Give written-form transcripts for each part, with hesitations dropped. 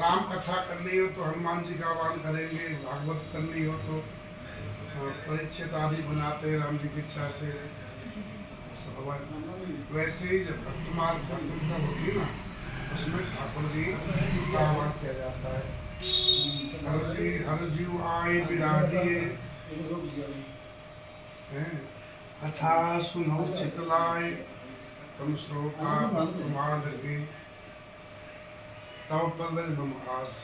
राम कथा करनी हो तो हनुमान जी का आह्वान करेंगे, भागवत करनी हो तो परीक्षित आदि बनाते हैं राम जी की इच्छा से भगवान। वैसे ही जब भक्तमाल भक्तता होगी ना, उसमें ठाकुर जी का आह्वान किया जाता है। हर जीव आए विराजिए, कथा सुनो चितलाए, तुम श्लोका भक्तमाल के तव पद मम आस।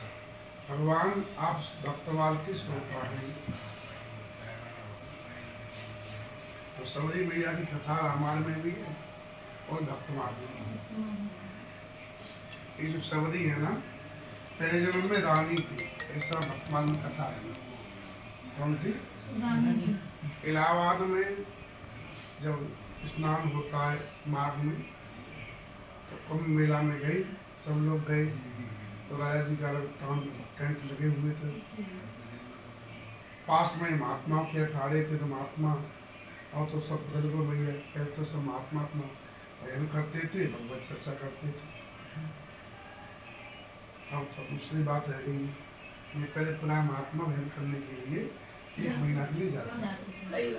भगवान आप भक्तमाल की श्लोका हैं। तो सबरी मैया की कथा रामायण में भी है और भक्तमाल में भी। ये जो सबरी है ना, पहले जन्म में रानी थी, ऐसा भक्तमाल में कथा है। कौन थी? रानी। इलाहाबाद में जब स्नान होता है माघ में, तो कुंभ मेला में गई, सब लोग गए, तो राजा जी का टेंट लगे हुए थे। पास में महात्मा के अखाड़े थे, तो महात्मा और तो सब बदल गो भैया कहते तो सब महात्मा अपना भजन करते थे, भगवत चर्चा करते थे। अब तो दूसरी बात रह गई, ये पहले पुनः महात्मा भजन करने के लिए 1 महीना के लिए जाते थे।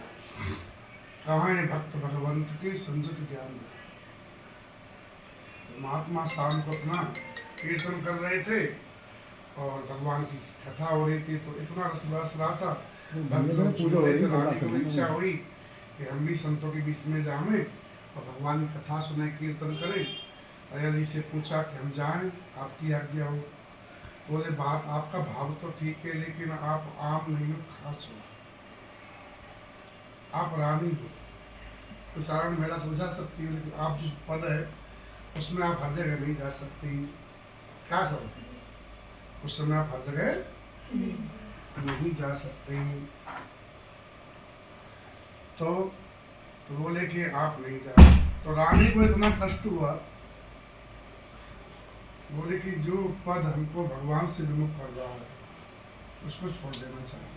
कहाँ है भक्त भगवंत के संजत ज्ञान। महात्मा शाम को अपना कीर्तन कर रहे थे और भगवान की कथा हो रही थी, तो इतना रस बरस रहा था, भक्त लोग सुन रहे थे। रानी को इच्छा हुई कि हम भी संतों के बीच में जाएं और भगवान की कथा सुने, कीर्तन करें। राजा जी से पूछा कि हम जाएं, आपकी आज्ञा हो। बोले बात आपका भाव तो ठीक है, लेकिन आप आम नहीं हो, खास हो, आप रानी हो, तो सारण मेरा तो जा सकती है, लेकिन आप जिस पद है उसमें आप हर जगह नहीं जा सकती। क्या समझ, उस समय आप हर जगह नहीं जा सकते। तो बोले कि आप नहीं जा। तो रानी को इतना कष्ट हुआ, बोले कि जो पद हमको भगवान से विमुख कर रहा है उसको छोड़ देना चाहिए।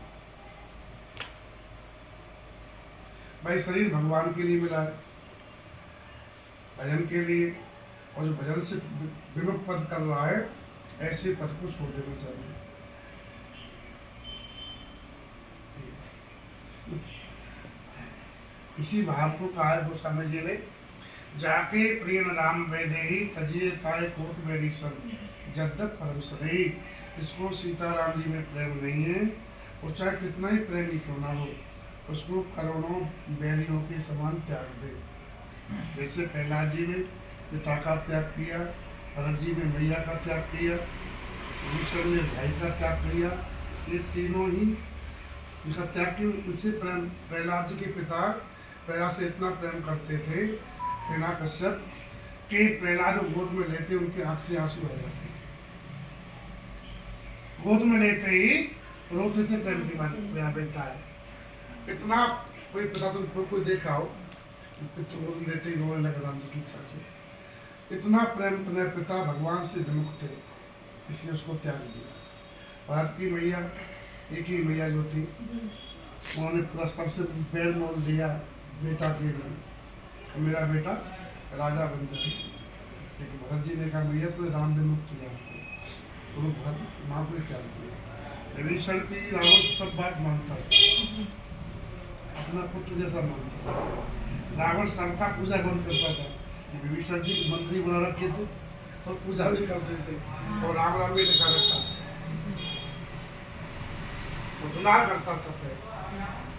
भाई शरीर भगवान के लिए मिला है, भजन के लिए, और जो भजन से विमुख पद कर रहा है, ऐसे पद को छोड़ देना चाहिए। इसी भाव को कहा है गोस्वामी जी ने, जाके प्रेम राम वैदेही तजिए ताए कोट मेरी सन जद्दक परम सही। इसको सीताराम जी में प्रेम नहीं है, वो चाहे कितना ही प्रेमी क्यों ना हो, उसको करोड़ों बैरियों के समान त्याग दे। जैसे प्रहलाद जी ने पिता का त्याग किया, भरत जी ने मैया का त्याग किया, विभीषण ने भाई का त्याग किया, ये तीनों ही जिनका त्याग किया, इनसे प्रेम। प्रहलाद जी के पिता प्रहलाद से इतना प्रेम करते थे हिरण्यकश्यप कि प्रहलाद को गोद में लेते उनकी आंख से आंसू आ जाते थे। गोद में लेते ही रोते थे प्रेम की बात, मेरा बेटा है। इतना कोई पिता तुम कोई देखा हो, गोद में लेते ही रोने लगे राम जी की इच्छा से। इतना प्रेम अपने पिता भगवान से विमुख थे, इसलिए उसको त्याग दिया। भारत की मैया, एक ही मैया जो थी, उन्होंने पूरा सबसे बैल मोल दिया बेटा के लिए, मेरा बेटा राजा बन जाए। लेकिन भरत जी ने कहा मैया तो राम विमुख किया हमको, तो भरत माँ को त्याग दिया। विभीषण की रावण सब बात मानता है, अपना पुत्र जैसा मानता है। रावण सबका पूजा बंद करता था, विभीषण जी मंत्री बना रखे थे और पूजा भी करते थे, और राम राम भी लिखा रखा, वो दुलार करता था पहले,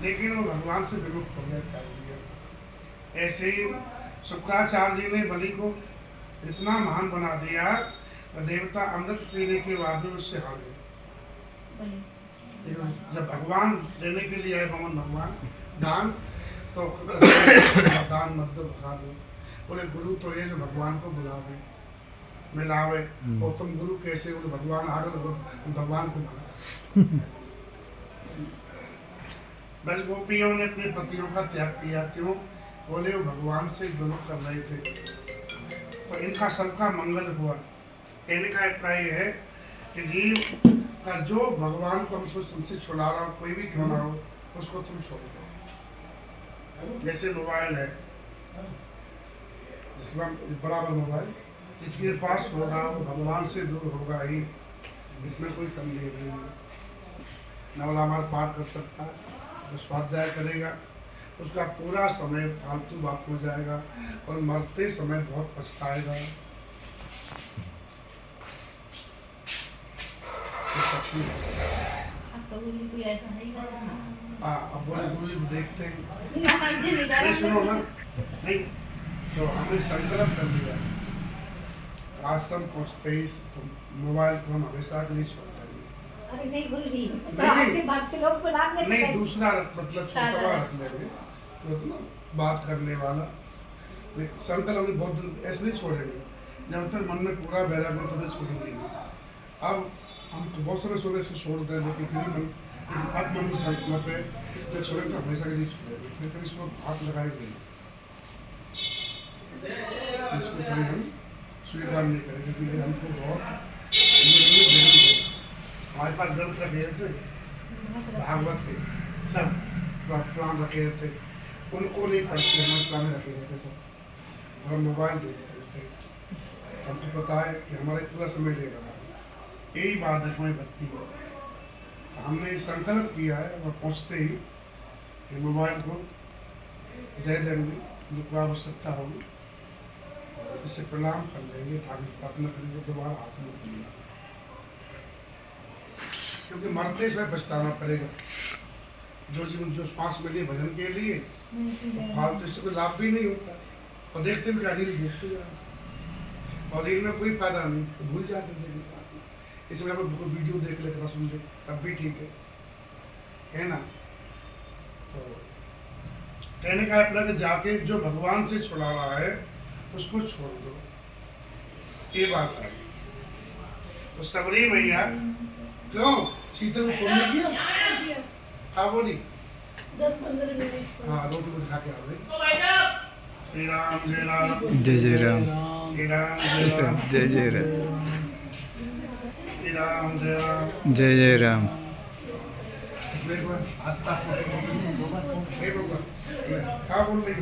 लेकिन वो भगवान से विमुख हो गया, त्याग दिया। ऐसे ही शुक्राचार्य जी ने बलि को इतना महान बना दिया, देवता अमृत पीने के बाद भी उससे हार गए। जब भगवान देने के लिए आए भगवान दान, तो दान मत दो, भगा दो। बोले गुरु तो ये जो भगवान को बुलावे मिलावे, और तुम गुरु कैसे? बोले भगवान आ गए, भगवान को भगा। ब्रज गोपियों ने अपने पतियों का त्याग किया, क्यों? बोले वो भगवान से विमुख कर रहे थे, तो इनका सबका मंगल हुआ। कहने का अभिप्राय है कि जीव का जो भगवान को हमसे तुमसे छुड़ा रहा हो, कोई भी क्यों ना हो, उसको तुम छोड़ दो। जैसे मोबाइल है, जिसका बराबर मोबाइल जिसके पास होगा वो भगवान से दूर होगा ही। इसमें कोई संदेह नहीं है। नवलामार पाठ कर सकता है, जो स्वाध्याय करेगा उसका पूरा समय फालतू बात हो जाएगा और मरते समय बहुत पछताएगा। अब बोले गुरु जी देखते हैं, नहीं सुनो ना, नहीं तो हमने संकल्प कर लिया आश्रम पहुँचते ही मोबाइल को हम हमेशा के लिए छोड़ देंगे। अरे नहीं गुरु जी, तो नहीं, आपके बात के लोग बुला के नहीं दूसरा मतलब छोटा रख लेंगे, मतलब बात करने वाला संकल्प हमने बहुत दिन ऐसे नहीं छोड़ेंगे जब तक मन में पूरा बैराग में तब छोड़ेंगे नहीं। अब हम तो बहुत सारे सोने से छोड़ दें, लेकिन फिर मन अब मन में संकल्प है तो छोड़ेंगे तो हमेशा के लिए छोड़ेंगे, फिर कभी इसको हाथ लगाएंगे नहीं, इसको कभी हम स्वीकार नहीं करेंगे क्योंकि हमको बहुत हमारे पास ग्रंथ रखे थे भागवत के सब पुराण रखे थे, उनको नहीं पढ़ते हम इस्लाम में रखे रहते सब और मोबाइल देखते रहते। हमको पता है कि हमारा पूरा समय ले रहा है, यही बात है हमारी भक्ति को। तो हमने संकल्प किया है और पहुँचते ही मोबाइल को दे देंगे, जिनको आवश्यकता होगी इसे प्रणाम कर लेंगे, प्रार्थना करेंगे, दोबारा हाथ में देंगे क्योंकि मरते से पछताना पड़ेगा। जो जीवन जो श्वास मिली भजन के लिए फालतू इससे कोई लाभ भी नहीं होता और देखते भी रील देखते जाते और रील में कोई फायदा नहीं, तो भूल जाते देखने के बाद में। इसमें अगर कोई वीडियो देख ले थोड़ा सुन ले तब भी ठीक है ना। तो कहने का अपना कि जाके जो भगवान से छुड़ा रहा है उसको छोड़ दो, ये बात है। तो सबरी मैया क्यों शीतल को फोन नहीं किया? हाँ बोली 10-15 मिनट। हाँ रोटी वोटी खा के आ गई। श्री राम जय राम जय जय राम, श्री राम जय राम जय जय राम, श्री राम जय राम जय जय राम। इसमें आस्था क्या बोल रही है?